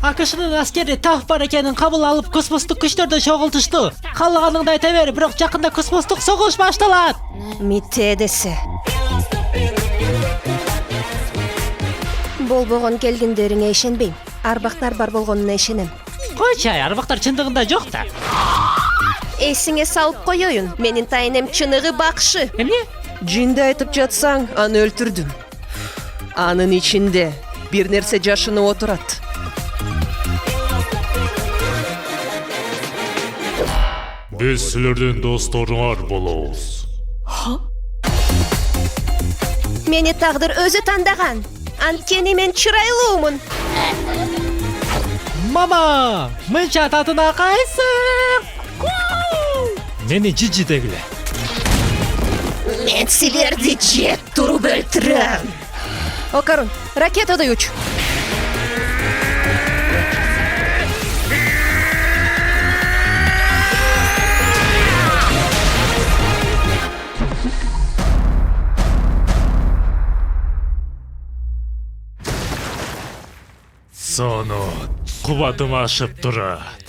AQSh'нын аскери Таф баракенин кабыл алып космостук күчтөрдө чогултушту. Каалаганыңды айта бер, бирок жакында космостук согуш башталат. Митедесе. Болбогон келгендериңе ишенбейм. Арбактар бар болгонуна ишенем. Койчу, арбактар чындыгында жок да. Эсиңе салып коеюн. Менин тайынем чыныгы бакшы. Эмне? Жинди айтып жатсаң, аны өлтүрдүм. Анын ичинде бир нерсе жашынып отурат. Биз силердин досторуңар болобуз. Мени тагдыр өзү тандаган. Анткени мен чырайлуумун. Мама, мынча татына кайсың? Мени жижи дегиле. Мен силерди жеп туруп өлтүрөм. Окарун, ракетада уч. Сону кубатым ашып турат.